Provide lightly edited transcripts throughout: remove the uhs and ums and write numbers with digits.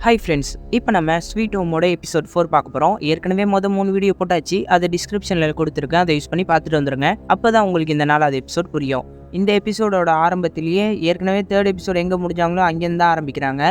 Hi friends, இப்போ நம்ம sweet ஹோமோட episode 4 பார்க்க போகிறோம். ஏற்கனவே 3 வீடியோ போட்டாச்சு, அதை டிஸ்கிரிப்ஷனில் கொடுத்துருக்கேன். அதை யூஸ் பண்ணி பார்த்துட்டு வந்துருங்க. அப்போ தான் உங்களுக்கு இந்த 4வது எபிசோட் புரியும். இந்த எபிசோடோட ஆரம்பத்திலேயே ஏற்கனவே 3rd எபிசோட் எங்கே முடிஞ்சாங்களோ அங்கேருந்து தான் ஆரம்பிக்கிறாங்க.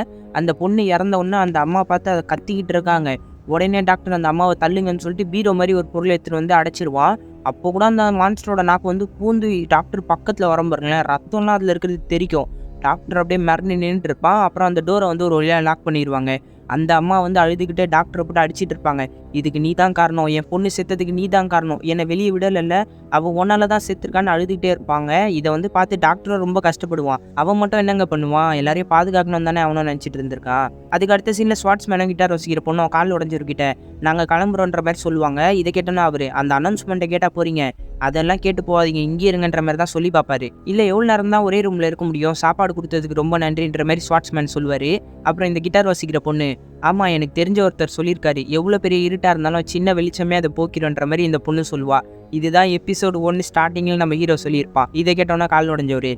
அந்த பொண்ணு இறந்த உடனே அந்த அம்மா பார்த்து அதை கத்திக்கிட்டு இருக்காங்க. உடனே டாக்டர் அந்த அம்மாவை தள்ளுங்கன்னு சொல்லிட்டு பீரோ மாதிரி ஒரு பொருளை எடுத்துகிட்டு வந்து அடைச்சிருவான். அப்போ கூட அந்த மான்ஸ்டரோட நாக்கு வந்து பூந்து டாக்டர் பக்கத்தில் வர பாருங்களேன், ரத்தம்லாம் அதில் இருக்கிறது தெரிக்கும். டாக்டர் அப்படியே மிரண்டு நின்றுட்டு இருப்பான். அப்புறம் அந்த டோரை வந்து ஒரு வழியாக லாக் பண்ணிடுவாங்க. அந்த அம்மா வந்து அழுதுகிட்டே டாக்டரை போட்டு அடிச்சிட்டு இருப்பாங்க. இதுக்கு நீ தான் காரணம், என் பொண்ணு செத்ததுக்கு நீ தான் காரணம், என்னை வெளியே விடலைல்ல, அவள் ஒன்னால தான் செத்துருக்கான்னு அழுதுகிட்டே இருப்பாங்க. இதை வந்து பார்த்து டாக்டரும் ரொம்ப கஷ்டப்படுவான். அவன் மட்டும் என்னங்க பண்ணுவான், எல்லாரையும் பாதுகாக்கணும் தானே அவனும் நினச்சிட்டு இருந்திருக்கான். அதுக்கு அடுத்த சீனில் ஸ்வாட்ஸ் மேனம் கிட்டார் வசிக்கிற பொண்ணு கால் உடஞ்சிருக்கிட்ட நாங்கள் கிளம்புறோன்ற மாதிரி சொல்லுவாங்க. இதை கேட்டோன்னா அவரு அந்த அனௌன்ஸ்மெண்ட்டை கேட்டால் போறீங்க, அதெல்லாம் கேட்டு போகாதீங்க, இங்கே இருங்கன்ற மாதிரி தான் சொல்லி பார்ப்பாரு. இல்லை எவ்வளோ நேரம் தான் ஒரே ரூமில் இருக்க முடியும், சாப்பாடு கொடுத்ததுக்கு ரொம்ப நன்றின்ற மாதிரி ஸ்வாட்ஸ்மேன் சொல்லுவார். அப்புறம் இந்த கிட்டார் வாசிக்கிற பொண்ணு, ஆமாம் எனக்கு தெரிஞ்ச ஒருத்தர் சொல்லியிருக்காரு, எவ்வளோ பெரிய இருட்டாக இருந்தாலும் சின்ன வெளிச்சமே அதை போக்கிறோன்ற மாதிரி இந்த பொண்ணு சொல்லுவா. இதுதான் எபிசோடு 1 ஸ்டார்டிங்கில் நம்ம ஹீரோ சொல்லியிருப்பான். இதை கேட்டோன்னா கால் உடஞ்சவர்,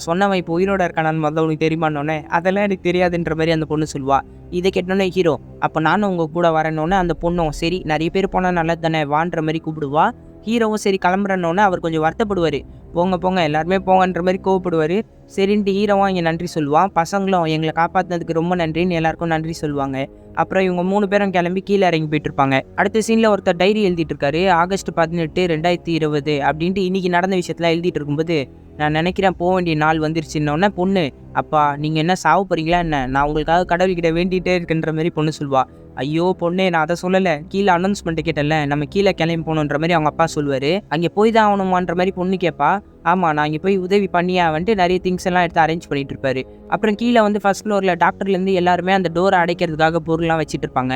சொன்னவன் இப்போ உயிரோட இருக்கானான்னு முதல்ல உனக்கு தெரியுமான்னொன்னே, அதெல்லாம் எனக்கு தெரியாதுன்ற மாதிரி அந்த பொண்ணு சொல்லுவா. இதை கேட்டோன்னே ஹீரோ, அப்போ நானும் உங்கள் கூட வரேன்னொன்னே அந்த பொண்ணும் சரி நிறைய பேர் போனால் நல்லது தானே வான்ற மாதிரி கூப்பிடுவா. ஹீரோவும் சரி கிளம்புறன்னொன்னே அவர் கொஞ்சம் வருத்தப்படுவார். போங்க போங்க எல்லாருமே போங்கன்ற மாதிரி கோவப்படுவார். சரின்ட்டு ஹீரோவும் இங்கே நன்றி சொல்லுவான். பசங்களும் எங்களை காப்பாற்றினதுக்கு ரொம்ப நன்றின்னு எல்லாருக்கும் நன்றி சொல்லுவாங்க. அப்புறம் இவங்க 3 பேரும் கிளம்பி கீழே இறங்கி போயிட்டு இருப்பாங்க. அடுத்த சீனில் ஒருத்தர் டைரி எழுதிட்டு இருக்காரு. ஆகஸ்ட் 18, 2020 அப்படின்ட்டு இன்னைக்கு நடந்த விஷயத்தெல்லாம் எழுதிட்டு இருக்கும்போது, நான் நினைக்கிறேன் போக வேண்டிய நாள் வந்துருச்சுன்னொன்னே பொண்ணு, அப்பா நீங்கள் என்ன சாவு போறீங்களா என்ன, நான் உங்களுக்காக கடவுள்கிட்ட வேண்டிகிட்டே இருக்குன்ற மாதிரி பொண்ணு சொல்லுவா. ஐயோ பொண்ணே, நான் அதை சொல்லலை, கீழே அனௌன்ஸ்மெண்ட்டு கேட்டல, நம்ம கீழே கிளம்பி போகணுன்ற மாதிரி அவங்க அப்பா சொல்லுவார். அங்கே போய் தான் ஆகணுமான்ற மாதிரி பொண்ணு கேட்பா. ஆமாம் நான் இங்கே போய் உதவி பண்ணியா வந்துட்டு நிறைய திங்ஸ் எல்லாம் எடுத்து அரேஞ்ச் பண்ணிட்டு இருப்பாரு. அப்புறம் கீழே வந்து ஃபர்ஸ்ட் ஃப்ளோரில் டாக்டர்லேருந்து எல்லாருமே அந்த டோரை அடைக்கிறதுக்காக பொருள்லாம் வச்சுட்டு இருப்பாங்க.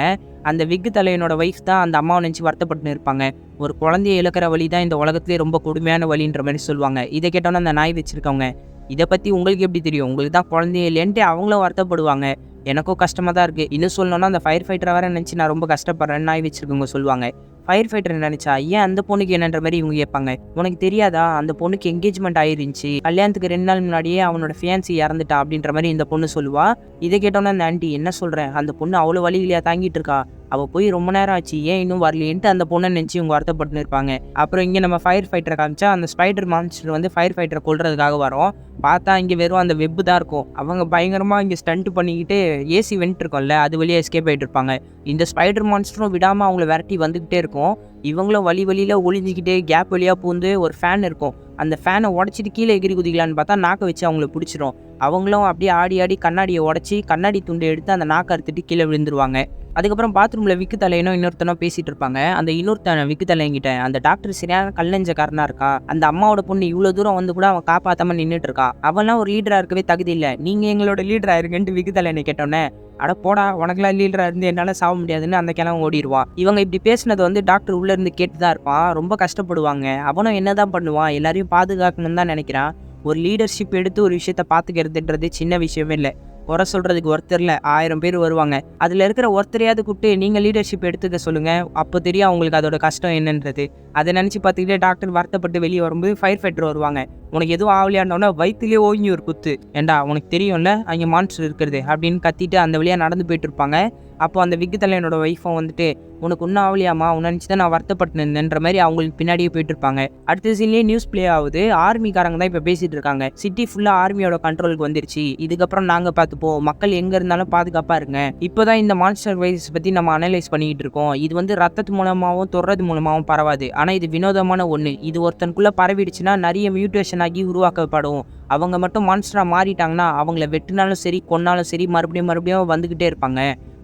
அந்த விக்கு தலையனோட ஒய்ஃப் தான் அந்த அம்மாவை நினச்சி வருத்தப்பட்டு இருப்பாங்க. ஒரு குழந்தைய இழக்கிற வழி தான் இந்த உலகத்துலேயே ரொம்ப கொடுமையான வழின்ற மாதிரி சொல்லுவாங்க. இதை கேட்டோன்னா அந்த நாய் வச்சுருக்கவங்க, இதை பற்றி உங்களுக்கு எப்படி தெரியும், உங்களுக்கு தான் குழந்தைய இல்லைன்ட்டு அவங்களும் வருத்தப்படுவாங்க. எனக்கும் கஷ்டமாக தான் இருக்குது, இன்னும் சொல்லணும்னா அந்த ஃபயர் ஃபைட்டரை வேறு நினச்சி நான் ரொம்ப கஷ்டப்படுறேன்னு நாய் வச்சுருக்கவங்க சொல்லுவாங்க. ஃபயர் ஃபைட்டர் நினச்சா ஏன் அந்த பொண்ணுக்கு என்னன்ற மாதிரி இவங்க கேட்பாங்க. உனக்கு தெரியாதா, அந்த பொண்ணுக்கு என்கேஜ்மெண்ட் ஆயிருந்துச்சு, கல்யாணத்துக்கு 2 நாள் முன்னாடியே அவனோட ஃபியான்சி இறந்துட்டா அப்படின்ற மாதிரி இந்த பொண்ணு சொல்லுவா. இதை கேட்டோன்னா அந்த ஆண்டி, என்ன சொல்கிறேன், அந்த பொண்ணு அவ்வளோ வழியிலையா தாங்கிட்டு இருக்கா, அவள் போய் ரொம்ப நேரம் ஆச்சு, ஏன் இன்னும் வரலேன்ட்டு அந்த பொண்ணை நினச்சி இவங்க வருத்தப்பட்டு இருப்பாங்க. அப்புறம் இங்கே நம்ம ஃபயர் ஃபைட்டரை காமிச்சா அந்த ஸ்பைடர் மான்ஸ்டர் வந்து ஃபயர் ஃபைட்டரை கொல்றதுக்காக வரோம். பார்த்தா இங்கே வெறும் அந்த வெப்பு தான் இருக்கும். அவங்க பயங்கரமாக இங்கே ஸ்டண்ட் பண்ணிக்கிட்டு ஏசி வென்ட் இருக்கும்ல, அது வழியாக எஸ்கேப் ஆகிட்டு இருப்பாங்க. இந்த ஸ்பைடர் மான்ஸ்டரும் விடாமல் அவங்கள விரட்டி வந்துக்கிட்டே இருக்கும். இவங்களும் வழியில் ஒளிஞ்சிக்கிட்டே கேப் வழியாக பூந்து ஒரு ஃபேன் இருக்கும், அந்த ஃபேனை உடச்சிட்டு கீழே எகிரி குதிக்கலான்னு பார்த்தா நாக்கை வச்சு அவங்கள பிடிச்சிரும். அவங்களும் அப்படியே ஆடி ஆடி கண்ணாடியை உடச்சி கண்ணாடி துண்டை எடுத்து அந்த நாக்கை அறுத்துட்டு கீழே விழுந்துருவாங்க. அதுக்கப்புறம் பாத்ரூமில் விக்கு தலையனோ இன்னொருத்தனோ பேசிகிட்டு இருப்பாங்க. அந்த இன்னொருத்தன விக்கு தலையங்கிட்ட, அந்த டாக்டர் சரியான கல்லஞ்சக்காரனாக இருக்கா, அந்த அம்மாவோட பொண்ணு இவ்வளோ தூரம் வந்து கூட அவன் காப்பாற்றாமல் நின்றுட்டு இருக்கா, அவன்லாம் ஒரு லீடராக இருக்கவே தகுதி இல்லை, நீங்கள் எங்களோட லீடராக இருக்குன்ட்டு விக்கு தலையனை கேட்டோன்னே, அட போடா உனக்குலாம் லீடராக இருந்து என்னால் சாக முடியாதுன்னு அந்த கிழமை ஓடிடுவான். இவங்க இப்படி பேசினது வந்து டாக்டர் உள்ளே இருந்து கேட்டு தான் இருப்பான். ரொம்ப கஷ்டப்படுவாங்க. அவனும் என்ன தான் பண்ணுவான், எல்லாரையும் பாதுகாக்கணும்னு தான் நினைக்கிறான். ஒரு லீடர்ஷிப் எடுத்து ஒரு விஷயத்த பார்த்துக்கிறதுன்றது சின்ன விஷயமே இல்லை. குறை சொல்கிறதுக்கு ஒருத்தர் இல்லை, 1000 பேர் வருவாங்க. அதில் இருக்கிற ஒருத்தரையாவது கூப்பிட்டு நீங்கள் லீடர்ஷிப் எடுத்துக்க சொல்லுங்கள், அப்போ தெரியும் அவங்களுக்கு அதோட கஷ்டம் என்னன்றது. அதை நினச்சி பார்த்துக்கிட்டே டாக்டர் வருத்தப்பட்டு வெளியே வரும்போது ஃபயர் ஃபைட்டர் வருவாங்க. உனக்கு எதுவும் ஆகலையாண்டோன்னா வயிற்றுலேயே ஓங்கி ஒரு குத்து, ஏண்டா உனக்கு தெரியும்ல அங்கே மான்ஸ்டர் இருக்கிறது அப்படின்னு கத்திட்டு அந்த வழியாக நடந்து போயிட்டு இருப்பாங்க. அப்போ அந்த விக்கு தலையனோட ஒய்ஃபும் வந்துட்டு, உனக்கு ஒன்றும் ஆகலையாமா, உன்னை நினச்சி தான் நான் வருத்தப்பட்டுருந்தேன்ற மாதிரி அவங்களுக்கு பின்னாடியே போயிட்டு இருப்பாங்க. அடுத்த சீன்லேயே நியூஸ் ப்ளே ஆகுது. ஆர்மிக்காரங்க தான் இப்போ பேசிகிட்டு இருக்காங்க. சிட்டி ஃபுல்லாக ஆர்மியோட கண்ட்ரோலுக்கு வந்துருச்சு, இதுக்கப்புறம் நாங்கள் பார்த்துப்போம், மக்கள் எங்கே இருந்தாலும் பாதுகாப்பாக இருங்க. இப்போ தான் இந்த மான்ஸ்டர் வைரஸ் பற்றி நம்ம அனலைஸ் பண்ணிக்கிட்டு இருக்கோம். இது வந்து ரத்தத்து மூலமாகவும் தொடுறது மூலமாகவும் பரவாது, ஆனால் இது வினோதமான ஒன்று. இது ஒருத்தனுக்குள்ளே பரவிடுச்சுன்னா நிறைய மியூட்டேஷன் ஆகி உருவாக்கப்படும். அவங்க மட்டும் மான்ஸ்டராக மாறிட்டாங்கன்னா அவங்கள வெட்டினாலும் சரி கொன்னாலும் சரி மறுபடியும் வந்துக்கிட்டே இருப்பாங்க.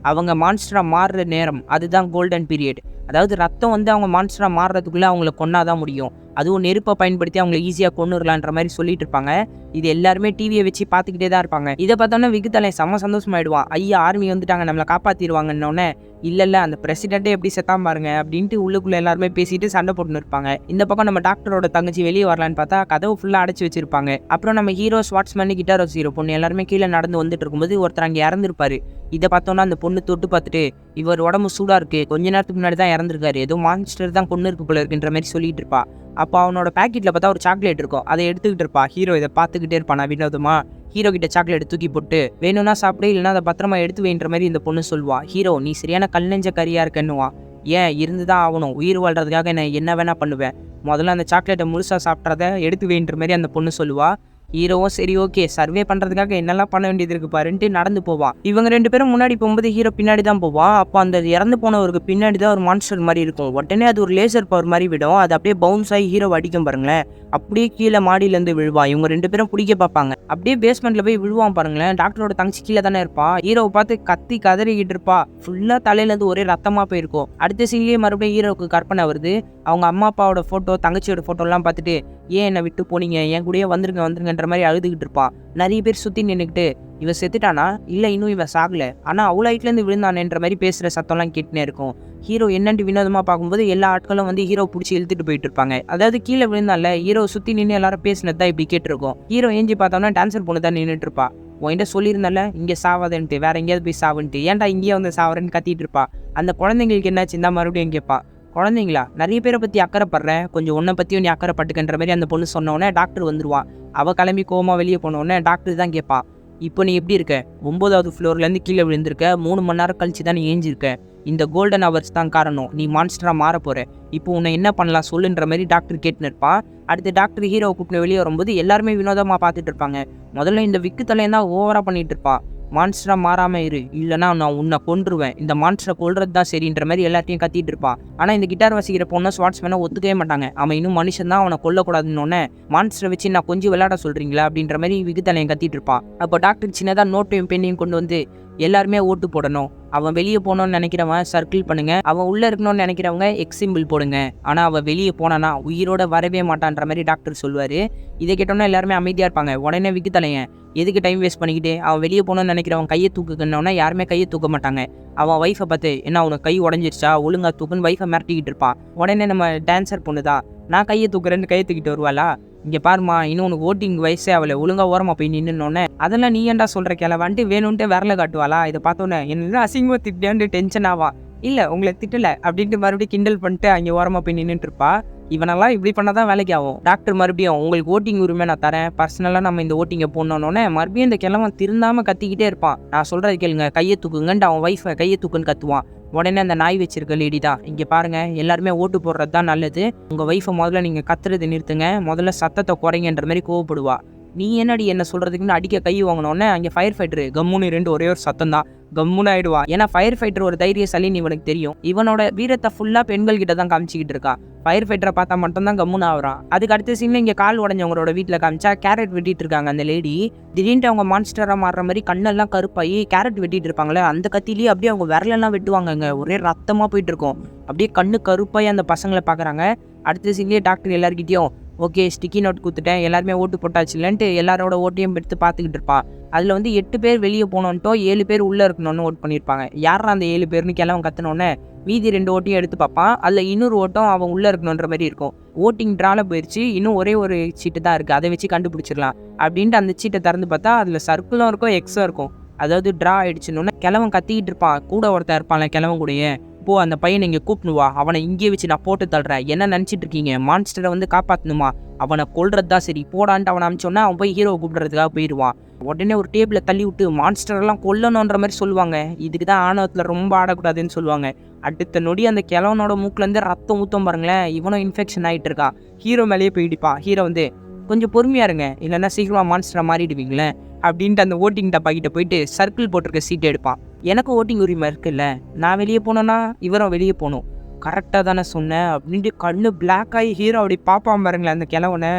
அவங்க மான்ஸ்டராக மாறுற நேரம் அதுதான் கோல்டன் பீரியட். அதாவது ரத்தம் வந்து அவங்க மான்ஸ்டராக மாறுறதுக்குள்ளே அவங்கள கொன்னாதான் முடியும். அதுவும் நெருப்பை பயன்படுத்தி அவங்கள ஈஸியாக கொன்னுடலான்ற மாதிரி சொல்லிட்டு இருப்பாங்க. இது எல்லாருமே டிவியை வச்சு பார்த்துக்கிட்டே தான் இருப்பாங்க. இதை பார்த்தோன்னா விக்குத்தலை செம்ம சந்தோஷமாயிடுவான். ஐயா ஆர்மி வந்துட்டாங்க, நம்மளை காப்பாற்றிடுவாங்கன்னொன்னே, இல்லை அந்த பிரசிடென்ட்டே எப்படி செத்தான் பாருங்க அப்படின்ட்டு உள்ளுக்குள்ளே எல்லாருமே பேசிட்டு சண்டை போட்டுன்னு இருப்பாங்க. இந்த பக்கம் நம்ம டாக்டரோட தங்கச்சி வெளியே வரலான்னு பார்த்தா கதவு ஃபுல்லாக அடைச்சி வச்சிருப்பாங்க. அப்புறம் நம்ம ஹீரோ ஸ்வாட்ஸ்மேன் கிட்டார் ஹீரோ பொண்ணு எல்லாருமே கீழே நடந்து வந்துட்டு இருக்கும்போது ஒருத்தர் அங்கே இறந்துருப்பாரு. இதை பார்த்தோன்னா அந்த பொண்ணு தொட்டு பார்த்துட்டு, இவர் உடம்பு சூடாக இருக்குது, கொஞ்ச நேரத்துக்கு முன்னாடி தான் இறந்துருக்காரு, ஏதோ மான்ஸ்டர் தான் கொண்டு இருக்கு போல இருக்குன்ற மாதிரி சொல்லிட்டு இருப்பா. அப்போ அவனோட பேக்கெட்டில் பார்த்தா ஒரு சாக்லேட் இருக்கும். அதை எடுத்துக்கிட்டு இருப்பா. ஹீரோ இதை பார்த்துக்கிட்டே இருப்பானா வினோதமா. ஹீரோ கிட்ட சாக்லேட் தூக்கி போட்டு வேணும்னா சாப்பிடு, இல்லைன்னா அதை பத்திரமா எடுத்து வைன்ற மாதிரி இந்த பொண்ணு சொல்லுவா. ஹீரோ நீ சரியான கல் நெஞ்ச கரியா இருக்கன்னுவான். ஏன் இருந்துதான் ஆகணும், உயிர் வாழ்றதுக்காக என்ன வேணா பண்ணுவேன், முதல்ல அந்த சாக்லேட்டை முழுசா சாப்பிட்றத எடுத்து வைன்ற மாதிரி அந்த பொண்ணு சொல்லுவா. ஹீரோவும் சரி ஓகே சர்வே பண்ணுறதுக்காக என்னெல்லாம் பண்ண வேண்டியது இருக்கு பாருன்ட்டு நடந்து போவான். இவங்க 2 பேரும் முன்னாடி போகும்போது ஹீரோ பின்னாடி தான் போவான். அப்போ அந்த இறந்து போனவருக்கு பின்னாடி தான் ஒரு மான்ஸ்டர் மாதிரி இருக்கும். உடனே அது ஒரு லேசர் பவர் மாதிரி விடும். அது அப்படியே பவுன்ஸ் ஆகி ஹீரோ அடிக்கும் பாருங்களேன். அப்படியே கீழே மாடியிலேருந்து விழுவான். இவங்க 2 பேரும் பிடிக்க பார்ப்பாங்க. அப்படியே பேஸ்மெண்ட்ல போய் விழுவான் பாருங்களேன். டாக்டரோட தங்கச்சி கீழே தானே இருப்பா. ஹீரோவை பார்த்து கத்தி கதறிக்கிட்டு இருப்பா. ஃபுல்லாக தலையிலேருந்து ஒரே ரத்தமாக போயிருக்கும். அடுத்த சீன்லேயே மறுபடியும் ஹீரோவுக்கு கற்பனை வருது. அவங்க அம்மா அப்பாவோட ஃபோட்டோ தங்கச்சியோட ஃபோட்டோலாம் பார்த்துட்டு ஏன் என்னை விட்டு போனீங்க, என் கூடயே வந்துருங்கன்ற மாதிரி அழுதுகிட்டு இருப்பான். நிறைய பேர் சுற்றி நின்றுக்கிட்டு இவன் செத்துட்டானா, இல்லை இன்னும் இவன் சாகலை, ஆனால் அவ்வளோ ஹைட்லேருந்து விழுந்தானேன்ற மாதிரி பேசுகிற சத்தம்லாம் கேட்டுனே இருக்கும். ஹீரோ என்னன்ட்டு வினோதமாக பார்க்கும்போது எல்லா ஆட்களும் வந்து ஹீரோ பிடிச்சி இழுத்துட்டு போயிட்டு இருப்பாங்க. அதாவது கீழே விழுந்தால ஹீரோ சுற்றி நின்று எல்லாரும் பேசினது தான் இப்படி கேட்டிருக்கோம். ஹீரோ ஏஞ்சி பார்த்தோம்னா டான்சர் பொண்ணு தான் நின்றுட்டு இருப்பா. உன்கிட்ட சொல்லியிருந்தால இங்கே சாவாதன்ட்டு, வேற எங்கேயாவது போய் சாவுன்ட்டு, ஏன்டா இங்கேயே வந்து சாவறேன்னு கத்திட்டு இருப்பா. அந்த குழந்தைங்களுக்கு என்னாச்சு இந்த மறுபடியும் கேட்பா. குழந்தைங்களா, நிறைய பேரை பற்றி அக்கறைப்படுறேன், கொஞ்சம் உன்னை பற்றியும் நீ அக்கறைப்பட்டுக்கன்ற மாதிரி அந்த பொண்ணு சொன்னோடனே டாக்டர் வந்துடுவான். அவள் கிளம்பி கோமா வெளியே போனோடனே டாக்டர் தான் கேட்பான், இப்போ நீ எப்படி இருக்க, 9வது ஃப்ளோர்லேருந்து கீழே விழுந்திருக்க, 3 மணி நேரம் கழிச்சு தான் நீ ஏஞ்சிருக்க, இந்த கோல்டன் ஹவர்ஸ் தான் காரணம், நீ மான்ஸ்டராக மாற போகிற, இப்போ உன்னை என்ன பண்ணலாம் சொல்லுன்ற மாதிரி டாக்டர் கேட்டுன்னு இருப்பான். அடுத்து டாக்டர் ஹீரோவை கூப்பிட்டு வெளியே வரும்போது எல்லாருமே வினோதமாக பார்த்துட்டு இருப்பாங்க. முதல்ல இந்த விக்கு தலையன் தான் ஓவராக பண்ணிட்டு இருப்பான். மான்ஸ்டரா மாறாமல் இரு, இல்லைனா நான் உன்னை கொன்றுவேன், இந்த மான்ஸ்டரை கொல்றது தான் சரின்ற மாதிரி எல்லாத்தையும் கத்திட்டு இருப்பான். ஆனால் இந்த கிட்டார் வாசிக்கிற பொண்ணை ஸ்வாட்ஸ்மேனை ஒத்துக்கவே மாட்டாங்க. அவன் இன்னும் மனுஷன் தான், அவனை கொல்லக்கூடாதுன்னு மான்ஸ்டரை வச்சு நான் கொஞ்சம் விளையாட சொல்கிறீங்களா அப்படின்ற மாதிரி விகுத்தலையும் கத்திட்டு இருப்பான். அப்போ டாக்டர் சின்னதாக நோட்டையும் பெண்ணையும் கொண்டு வந்து எல்லாருமே ஓட்டு போடணும், அவன் வெளியே போகணும்னு நினைக்கிறவன் சர்க்கிள் பண்ணுங்க, அவன் உள்ளே இருக்கணும்னு நினைக்கிறவங்க எக்ஸ் சிம்பிள் போடுங்க, ஆனால் அவன் வெளியே போனானா உயிரோட வரவே மாட்டான்ற மாதிரி டாக்டர் சொல்லுவார். இதை கேட்டோன்னா எல்லாருமே அமைதியாக இருப்பாங்க. உடனே விக்குத்தலையன் எதுக்கு டைம் வேஸ்ட் பண்ணிக்கிட்டு, அவன் வெளியே போகணும்னு நினைக்கிறவன் கையை தூக்குக்கணுன்னா யாருமே கையை தூக்க மாட்டாங்க. அவன் ஒய்ஃபை பார்த்து என்ன அவனுக்கு கை உடஞ்சிருச்சா, ஒழுங்கா தூக்குன்னு ஒய்ஃபை மிரட்டிக்கிட்டு இருப்பான். உடனே நம்ம டான்சர் பொண்ணு தான் நான் கையை தூக்குறேன்னு கையை தூக்கிட்டு வருவாளா, இங்கே பாருமா இன்னும் உனக்கு ஓட்டிங் வயசே அவளை ஒழுங்கா ஓரமாக போய் நின்றுனோடனே அதெல்லாம் நீ ஏன்டா சொல்கிற கிளவான்ட்டு வேணும்ன்ட்டு விரல காட்டுவாளா. இதை பார்த்தோன்னே என்ன அசிங்கமாக திட்டியான்ட்டு டென்ஷன் ஆவான். இல்லை உங்களை திட்டலை அப்படின்ட்டு மறுபடியும் கிண்டல் பண்ணிட்டு அங்கே ஓரமாக போய் நின்றுட்டு இருப்பா. இவனெல்லாம் இப்படி பண்ணால் தான் வேலைக்கு ஆகும். டாக்டர் மறுபடியும் உங்களுக்கு ஓட்டிங் உரிமை நான் தரேன், பர்சனலாக நம்ம இந்த ஓட்டிங்கை போடணுன்னே மறுபடியும் இந்த கிழவன் திருந்தாமல் கத்திக்கிட்டே இருப்பான். நான் சொல்கிறது கேளுங்க, கையை தூக்குங்கன்ட்டு அவன் ஒய்ஃபை கையை தூக்குன்னு கத்துவான். உடனே அந்த நாய் வச்சிருக்க லேடி தான் இங்கே பாருங்கள் எல்லாருமே ஓட்டு போடுறது தான் நல்லது, உங்கள் ஒய்ஃபை முதல்ல நீங்கள் கத்துறது நிறுத்துங்க, முதல்ல சத்தத்தை குறைங்கன்ற மாதிரி கோவப்படுவா. நீ என்னடி என்ன சொல்கிறதுக்குன்னு அடிக்க கை வாங்கினோடனே அங்கே ஃபயர் ஃபைட்டரு கம்முன்னு 2 ஒரே ஒரு சத்தம் தான் கம்முன்னு ஆயிடுவா. ஏன்னா ஃபயர் ஃபைட்டர் ஒரு தைரியசாலின்னு இவனுக்கு தெரியும். இவனோட வீரத்தை ஃபுல்லாக பெண்கள் கிட்ட தான் காமிச்சிக்கிட்டு இருக்கான். ஃபயர் ஃபைட்டரை பார்த்தா மட்டும்தான் கம்முன்னு ஆகுறான். அதுக்கு அடுத்த சீனில் இங்கே கால் உடஞ்சவங்களோட வீட்டில் காமிச்சா கேரட் வெட்டிட்டு இருக்காங்க அந்த லேடி. திடீர்னு அவங்க மான்ஸ்டராக மாறுற மாதிரி கண்ணெல்லாம் கருப்பாகி கேரட் வெட்டிட்டு இருப்பாங்களே, அந்த கத்திலேயே அப்படியே அவங்க விரலெல்லாம் வெட்டுவாங்கங்க, ஒரே ரத்தமாக போயிட்டு இருக்கும். அப்படியே கண்ணு கருப்பாகி அந்த பசங்களை பார்க்குறாங்க. அடுத்த சீன்லேயே டாக்டர் எல்லாருக்கிட்டையும் ஓகே ஸ்டிக்கி நோட் கொடுத்துட்டேன், எல்லாருமே ஓட்டு போட்டாச்சு இல்லைன்ட்டு எல்லாரோட ஓட்டையும் எடுத்து பார்த்துக்கிட்டு இருப்பான். அதில் வந்து 8 பேர் வெளியே போனோன்ட்டோ 7 பேர் உள்ளே இருக்கணும்னு ஓட் பண்ணியிருப்பாங்க. யாரா அந்த 7 பேர்னு கிளவன் கத்தினோன்னே மீதி 2 ஓட்டையும் எடுத்து பார்ப்பான். அதில் இன்னொரு ஓட்டம் அவன் உள்ளே இருக்கணுன்ற மாதிரி இருக்கும். ஓட்டிங் ட்ரால போயிடுச்சு, இன்னும் ஒரே ஒரு சீட்டு தான் இருக்குது, அதை வச்சு கண்டுபிடிச்சிடலாம் அப்படின்ட்டு அந்த சீட்டை திறந்து பார்த்தா அதில் சர்க்கிளும் இருக்கும் எக்ஸும் இருக்கும். அதாவது ட்ரா ஆயிடுச்சுன்னு கிழவன் கத்திக்கிட்டு இருப்பான். கூட ஒருத்தன் இருப்பான்ல கிழவன் கூடயே, போ அந்த பையனை இங்கே கூப்பிடுவா, அவனை இங்கே வச்சு நான் போட்டு தள்ளுறேன், என்ன நினச்சிட்டு இருக்கீங்க, மான்ஸ்டரை வந்து காப்பாற்றணுமா, அவனை கொல்றது தான் சரி போடான்ட்டு அவனை அனுப்பிச்சோன்னா அவன் போய் ஹீரோவை கூப்பிடுறதுக்காக போயிடுவான். உடனே ஒரு டேபிளை தள்ளி விட்டு மான்ஸ்டரெல்லாம் கொல்லணுன்ற மாதிரி சொல்லுவாங்க. இதுக்கு தான் ஆணவத்தில் ரொம்ப ஆடக்கூடாதுன்னு சொல்லுவாங்க. அடுத்த நொடி அந்த கிழவனோட மூக்குலேருந்து ரத்தம் ஊற்றம் பாருங்களேன், இவனும் இன்ஃபெக்ஷன் ஆகிட்டு இருக்கான். ஹீரோ மேலேயே போயிடிப்பான். ஹீரோ வந்து கொஞ்சம் பொறுமையாக இருங்க, இல்லைன்னா சீக்கிரமாக மான்ஸ்டராக மாறிடுவீங்களே அப்படின்ட்டு அந்த ஓட்டிங் டப்பா கிட்ட போயிட்டு சர்க்கிள் போட்டிருக்க சீட்டை எடுப்பான். எனக்கு ஓட்டிங் உரிமை இருக்குல்ல, நான் வெளியே போனேன்னா இவரும் வெளியே போகணும், கரெக்டாக தானே சொன்னேன் அப்படின்ட்டு கண்ணு பிளாக் ஆகி ஹீரோ அப்படி பார்ப்பான் பாருங்களேன் அந்த கிழவனை.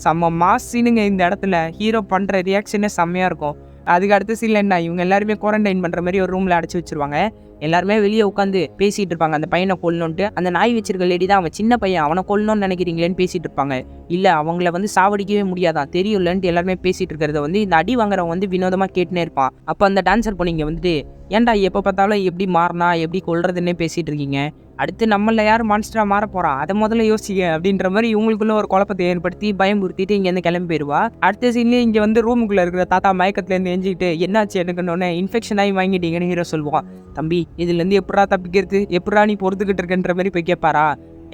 செம்ம மாசினுங்க இந்த இடத்துல. ஹீரோ பண்ணுற ரியாக்ஷனே செம்மையாக இருக்கும். அதுக்கு அடுத்த சீனில் என்ன, இவங்க எல்லாருமே குவாரண்டைன் பண்ணுற மாதிரி ஒரு ரூமில் அடைச்சி வச்சுருவாங்க. எல்லாருமே வெளியே உட்காந்து பேசிகிட்டு இருப்பாங்க. அந்த பையனை கொல்லணுன்ட்டு அந்த நாய் வச்சிருக்க லேடி தான் அவன் சின்ன பையன், அவனை கொல்லணும்னு நினைக்கிறீங்களேன்னு பேசிகிட்டு இருப்பாங்க. இல்லை அவங்கள வந்து சாவடிக்கவே முடியாதான் தெரியும்லன்ட்டு எல்லாருமே பேசிகிட்டு இருக்கிறத வந்து இந்த அடி வாங்குறவன் வந்து வினோதமாக கேட்டுனே இருப்பான். அப்போ அந்த டான்ஸர் பொண்ணிங்க வந்துட்டு ஏன்டா எப்போ பார்த்தாலும் எப்படி மாறினா எப்படி கொல்றதுன்னே பேசிகிட்டு இருக்கீங்க, அடுத்து நம்மள யார் மான்ஸ்டராக மாற போகிறான் அதை முதல்ல யோசிக்க அப்படின்ற மாதிரி இவங்களுக்குள்ள ஒரு குழப்பத்தை ஏற்படுத்தி பயமுறுத்திட்டு இங்கேருந்து கிளம்பி போயிடுவா. அடுத்த சீன்லேயே இங்கே வந்து ரூமுக்குள்ளே இருக்கிற தாத்தா மயக்கத்துலேருந்து எஞ்சிக்கிட்டு என்னாச்சு எனக்குன்னொன்னே இன்ஃபெக்ஷன் ஆகி வாங்கிட்டீங்கன்னு ஹீரோ சொல்லுவான். தம்பி இதுலேருந்து எப்படா தப்பிக்கிறது, எப்படா நீ பொறுத்துக்கிட்டு இருக்கன்ற மாதிரி போய் கேட்பாரா.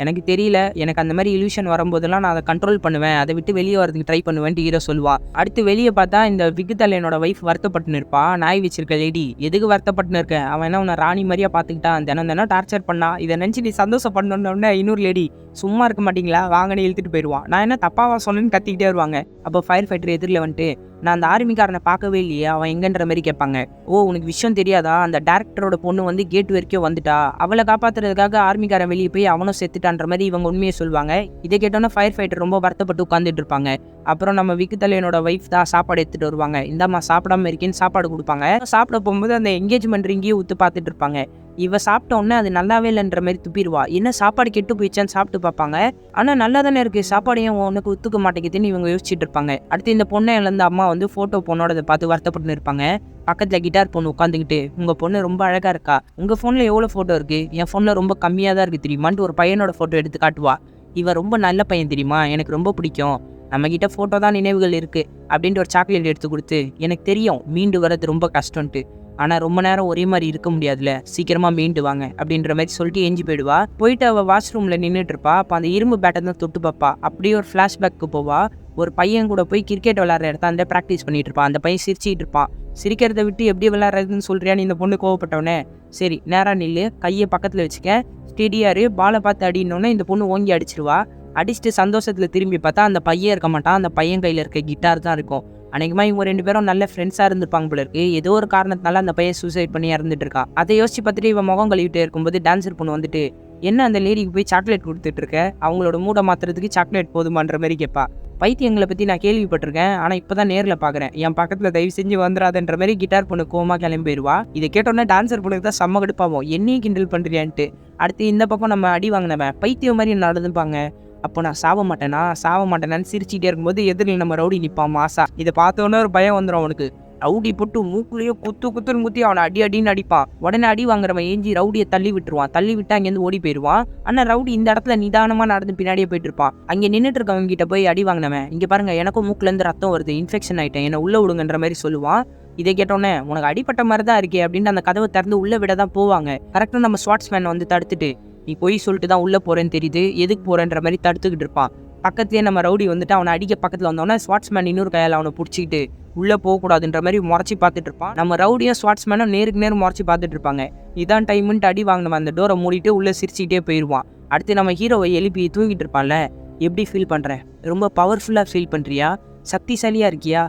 எனக்கு தெரியல, எனக்கு அந்த மாதிரி இல்யூஷன் வரும்போதெல்லாம் நான் அதை கண்ட்ரோல் பண்ணுவேன், அதை விட்டு வெளியே வரதுக்கு ட்ரை பண்ணுவேன்ட்டு ஹீரோ சொல்லுவா. அடுத்து வெளியே பார்த்தா இந்த விகுதலையனோட வைஃப் வருத்தப்பட்டுன்னு இருப்பா. நாய் வச்சிருக்க லேடி எதுக்கு வருத்தப்பட்டுன்னு இருக்க, அவன் என்ன உன்னை ராணி மாதிரியா பார்த்துக்கிட்டான், தினம் தினம் டார்ச்சர் பண்ணா, இதை நினச்சி நீ சந்தோஷப்படணுன்னே இன்னொரு லேடி சும்மா இருக்க மாட்டீங்களா வாங்கன்னு இழுத்துட்டு போயிடுவான். நான் என்ன தப்பாவா சொன்னேன்னு கத்திக்கிட்டே வருவாங்க. அப்போ ஃபயர் ஃபைட்டர் எதிரில் வந்துட்டு நான் அந்த ஆர்மிக்காரனை பார்க்கவே இல்லையே, அவன் எங்கன்ற மாதிரி கேட்பாங்க. ஓ உனக்கு விஷயம் தெரியாதா, அந்த டேரக்டரோட பொண்ணு வந்து கேட் வரைக்கும் வந்துட்டா, அவளை காப்பாற்றுறதுக்காக ஆர்மிக்காரன் வெளியே போய் அவனும் செத்துட்டான்ற மாதிரி இவங்க உண்மையை சொல்லுவாங்க. இதை கேட்டோன்னா ஃபயர் ஃபைட்டர் ரொம்ப வருத்தப்பட்டு உட்காந்துட்டு இருப்பாங்க. அப்புறம் நம்ம விக்குதலையனோட வைஃப் தான் சாப்பாடு எடுத்துகிட்டு வருவாங்க. இந்தாம்மா சாப்பிடாம இருக்கேன்னு சாப்பாடு கொடுப்பாங்க. சாப்பிட போகும்போது அந்த என்கேஜ்மெண்ட் ரிங்கியும் ஊற்று பார்த்துட்டு இருப்பாங்க. இவ சாப்பிட்ட உடனே அது நல்லாவே இல்லைன்ற மாதிரி துப்பிடுவா. என்ன சாப்பாடு கெட்டு போயிடுச்சான்னு சாப்பிட்டு பார்ப்பாங்க. ஆனால் நல்லா தானே இருக்குது, சாப்பாடு ஏன் உனக்கு ஒத்துக்க மாட்டேங்குதுன்னு இவங்க யோசிச்சுட்டு இருப்பாங்க. அடுத்து இந்த பொண்ணை இழந்த அம்மா வந்து ஃபோட்டோ பொண்ணோட அதை பார்த்து வருத்தப்பட்டு இருப்பாங்க. பக்கத்தில் கிட்டார் பொண்ணு உட்காந்துக்கிட்டு உங்கள் பொண்ணு ரொம்ப அழகாக இருக்கா, உங்கள் ஃபோனில் எவ்வளோ ஃபோட்டோ இருக்குது, என் ஃபோனில் ரொம்ப கம்மியாக தான் இருக்குது தெரியுமான்ட்டு ஒரு பையனோட ஃபோட்டோ எடுத்து காட்டுவா. இவன் ரொம்ப நல்ல பையன் தெரியுமா, எனக்கு ரொம்ப பிடிக்கும், நம்மக்கிட்ட ஃபோட்டோ தான் நினைவுகள் இருக்குது அப்படின்ட்டு ஒரு சாக்லேட் எடுத்து கொடுத்து, எனக்கு தெரியும் மீண்டு வர்றது ரொம்ப கஷ்டம்ட்டு, ஆனால் ரொம்ப நேரம் ஒரே மாதிரி இருக்க முடியாதுல, சீக்கிரமாக மீண்டு வாங்க அப்படின்ற மாதிரி சொல்லிட்டு எஞ்சி போயிடுவா. போயிட்டு அவள் வாஷ்ரூமில் நின்றுட்டு இருப்பா. அப்போ அந்த இரும்பு பேட்டை தான் தொட்டு பார்ப்பா. அப்படியே ஒரு ஃப்ளாஷ்பேக்கு போவா. ஒரு பையன் கூட போய் கிரிக்கெட் விளையாடுற இடத்த அந்த ப்ராக்டிஸ் பண்ணிட்டு இருப்பான். அந்த பையன் சிரிச்சிட்டு இருப்பான். சிரிக்கிறத விட்டு எப்படி விளையாடுறதுன்னு சொல்றியான்னு இந்த பொண்ணு கோவப்பட்டவனே, சரி நேராக நில்லு, கையை பக்கத்தில் வச்சுக்க, ஸ்டெடியாரு, பாலை பார்த்து அடினோடனே இந்த பொண்ணு ஓங்கி அடிச்சிருவா. அடிச்சுட்டு சந்தோஷத்தில் திரும்பி பார்த்தா அந்த பையன் இருக்க மாட்டான், அந்த பையன் கையில் இருக்க கிட்டார் தான் இருக்கும். அன்றைக்குமா இவங்க 2 பேரும் நல்ல ஃப்ரெண்ட்ஸாக இருந்திருப்பாங்க போல இருக்கு. ஏதோ ஒரு காரணத்தினால அந்த பையன் சூசைட் பண்ணி இறந்துட்டு இருக்கான். அதை யோசிச்சு பார்த்துட்டு இவன் முகம் கழுவிட்டே இருக்கும்போது டான்ஸர் பொண்ணு வந்துட்டு, என்ன அந்த லேடிக்கு போய் சாக்லேட் கொடுத்துட்டு இருக்க, அவங்களோட மூடை மாற்றுறதுக்கு சாக்லேட் போதுமான்ற மாதிரி கேட்பா. பைத்தியங்களை பற்றி நான் கேள்விப்பட்டிருக்கேன், ஆனால் இப்போ தான் நேரில் பார்க்குறேன், என் பக்கத்தில் தயவு செஞ்சு வந்துடாதுன்ற மாதிரி கிட்டார் பொண்ணு கோமா கிளம்பி போயிடுவா. இதை கேட்டோன்னே டான்ஸர் பொண்ணுக்கு தான் செம்ம கடுப்பாகும், என்னையும் கிண்டல் பண்ணுறியான்ட்டு. அடுத்து இந்த பக்கம் நம்ம அடி வாங்கினவன் பைத்தியம் மாதிரி நடந்துப்பாங்க. அப்போ நான் சாவ மாட்டேனான்னு சிரிச்சிட்டே இருக்கும்போது எதிரில் நம்ம ரவுடி நிற்பான் மாசா. இதை பார்த்தோன்னே ஒரு பயம் வந்துடும் அவனுக்கு. ரவுடி போட்டு மூக்குலேயே குத்துன்னு குத்தி அவனை அடின்னு அடிப்பான். உடனே அடி வாங்குறவன் ஏஞ்சி ரவுடியை தள்ளி விட்டுருவான். தள்ளி விட்டு அங்கேருந்து ஓடி போயிடுவான். ஆனால் ரவுடி இந்த இடத்துல நிதானமாக நடந்து பின்னாடியே போயிட்டு இருப்பான். அங்கே நின்றுட்டு இருக்கவங்க கிட்ட போய் அடி வாங்கினவன், இங்கே பாருங்க எனக்கும் மூக்குலேருந்து ரத்தம் வருது, இன்ஃபெக்ஷன் ஆகிட்டேன், என்னை உள்ள விடுங்கன்ற மாதிரி சொல்லுவான். இதை கேட்டோன்னே உனக்கு அடிப்பட்ட மாதிரி தான் இருக்கே அப்படின்ட்டு அந்த கதவை திறந்து உள்ளே விட தான் போவாங்க. கரெக்டாக நம்ம ஸ்வாட்ஸ்மேன் வந்து தடுத்துட்டு, நீ போய் சொல்லிட்டு தான் உள்ளே போகிறேன்னு தெரியுது, எதுக்கு போகிறேன்ற மாதிரி தடுத்துக்கிட்டு இருப்பான். பக்கத்துலேயே நம்ம ரவுடி வந்துட்டு அவனை அடிக்க பக்கத்தில் வந்தோடனே ஸ்வாட்ஸ்மேன் இன்னொரு கையால் அவனை பிடிச்சிக்கிட்டு உள்ளே போகக்கூடாதுன்ற மாதிரி முறைச்சி பார்த்துட்டு இருப்பான். நம்ம ரவுடியும் ஸ்வாட்ஸ்மேனும் நேருக்கு நேரம் முறைச்சி பார்த்துட்டு இருப்பாங்க. இதான் டைமுன்ட்டு அடி வாங்கினவன் அந்த டோரை மூடிட்டு உள்ளே சிரிச்சிக்கிட்டே போயிடுவான். அடுத்து நம்ம ஹீரோவை எழுப்பி தூங்கிட்டு இருப்பான்ல, எப்படி ஃபீல் பண்ணுறேன், ரொம்ப பவர்ஃபுல்லாக ஃபீல் பண்ணுறியா, சக்திசாலியாக இருக்கியா,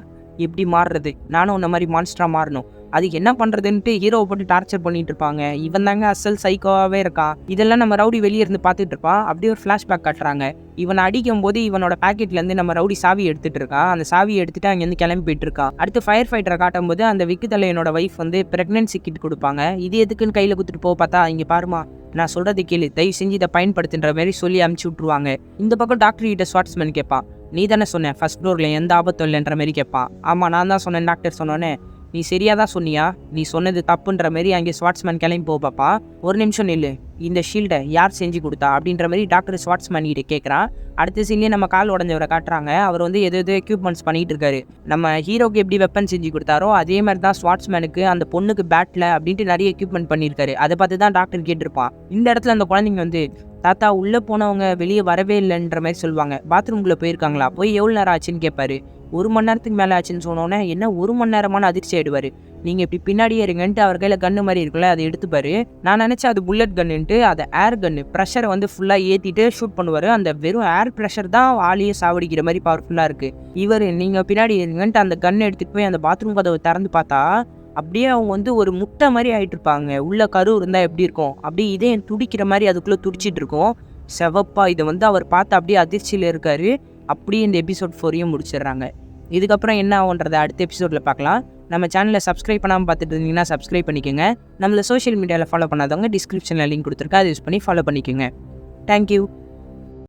எப்படி மாறுறது, நானும் உன்ன மாதிரி மான்ஸ்டராக மாறணும், அதுக்கு என்ன பண்ணுறதுன்ட்டு ஹீரோவை போட்டு டார்ச்சர் பண்ணிட்டு இருப்பாங்க. இவன் தாங்க அசல் சைக்கோவாகவே இருக்கான். இதெல்லாம் நம்ம ரவுடி வெளியே இருந்து பார்த்துட்டு இருப்பான். அப்படியே ஒரு ஃப்ளாஷ்பேக் காட்டுறாங்க. இவனை அடிக்கும் போது இவனோட பேக்கெட்லேருந்து நம்ம ரவுடி சாவி எடுத்துகிட்டு இருக்கான். அந்த சாவியை எடுத்துகிட்டு அங்கேருந்து கிளம்பி போயிட்டு இருக்கான். அடுத்து ஃபயர் ஃபைட்டரை காட்டும் போது அந்த விக்குதலையனோட வைஃப் வந்து ப்ரெக்னென்சி கிட் கொடுப்பாங்க. இது எதுக்குன்னு கையில் கொடுத்துட்டு போக பார்த்தா, இங்கே பாருமா நான் சொல்கிறது கேளு, தயவு செஞ்சு இதை பயன்படுத்துன்ற மாதிரி சொல்லி அமுச்சு விட்ருவாங்க. இந்த பக்கம் டாக்டர் கிட்ட ஸ்வாட்ஸ்மேன் கேட்பான், நீ தானே சொன்னேன் ஃபர்ஸ்ட் ஃப்ளோரில் எந்த ஆபத்தும் இல்லைன்ற மாதிரி கேட்பான். ஆமாம் நான் தான் சொன்னேன் டாக்டர் சொன்னோன்னே, நீ சரியாக தான் சொன்னியா, நீ சொன்னது தப்புன்ற மாதிரி அங்கே ஸ்வாட்ஸ்மேன் கிளம்பி போ பாப்பா, ஒரு நிமிஷம் நில்லு, இந்த ஷீல்டை யார் செஞ்சு கொடுத்தா அப்படின்ற மாதிரி டாக்டர் ஸ்வாட்ஸ்மேன் கிட்ட கேட்குறான். அடுத்த சீன்லேயே நம்ம கால் உடஞ்சவரை காட்டுறாங்க. அவர் வந்து எதோ எக்யூப்மெண்ட்ஸ் பண்ணிட்டு இருக்காரு. நம்ம ஹீரோக்கு எப்படி வெப்பன் செஞ்சு கொடுத்தாரோ அதே மாதிரி தான் ஸ்வாட்ஸ்மேனுக்கு அந்த பொண்ணுக்கு பேட்டில் அப்படின்ட்டு நிறைய எக்யூப்மெண்ட் பண்ணியிருக்காரு. அதை பார்த்து தான் டாக்டர் கேட்டிருப்பான். இந்த இடத்துல அந்த குழந்தைங்க வந்து, தாத்தா உள்ளே போனவங்க வெளியே வரவே இல்லைன்ற மாதிரி சொல்லுவாங்க. பாத்ரூம்குள்ளே போயிருக்காங்களா, போய் எவ்வளோ நேரம் ஆச்சுன்னு கேட்பாரு. 1 மணி நேரத்துக்கு மேலே ஆச்சுன்னு சொன்னோன்னே, என்ன 1 மணி நேரமான அதிர்ச்சி ஆகிடுவார். நீங்கள் இப்படி பின்னாடியே இருங்கன்ட்டு அவர் கையில் கன்று மாதிரி இருக்குல்ல அதை எடுத்துப்பாரு. நான் நினச்சேன் அது புல்லட் கன்னுன்ட்டு, அதை ஏர் கன்று, ப்ரெஷரை வந்து ஃபுல்லாக ஏற்றிட்டு ஷூட் பண்ணுவார். அந்த வெறும் ஏர் ப்ரெஷர் தான் ஆளையே சாவடிக்கிற மாதிரி பவர்ஃபுல்லாக இருக்குது. இவர் நீங்கள் பின்னாடி இருங்கன்ட்டு அந்த கன்னை எடுத்துகிட்டு போய் அந்த பாத்ரூம் கதவை திறந்து பார்த்தா அப்படியே அவங்க வந்து ஒரு முட்டை மாதிரி ஆகிட்டு இருப்பாங்க. உள்ள கரு இருந்தால் எப்படி இருக்கும், அப்படியே இதே துடிக்கிற மாதிரி அதுக்குள்ளே துடிச்சிட்டு இருக்கும் செவப்பா. இதை வந்து அவர் பார்த்து அப்படியே அதிர்ச்சியில் இருக்கார். அப்படியே இந்த எபிசோட் 4 முடிச்சிடுறாங்க. இதுக்கப்புறம் என்ன ஆகுன்றதை அடுத்த எபிசோடில் பார்க்கலாம். நம்ம சேனலை சப்ஸ்கிரைப் பண்ணாமல் பார்த்துட்டு இருந்தீங்கன்னா சப்ஸ்கிரைப் பண்ணிக்கோங்க. நம்மளை சோஷியல் மீடியாவில் ஃபாலோ பண்ணாதவங்க டிஸ்கிரிப்ஷனில் லிங்க் கொடுத்துருக்கா, அதை யூஸ் பண்ணி ஃபாலோ பண்ணிக்கோங்க. தேங்க்யூ.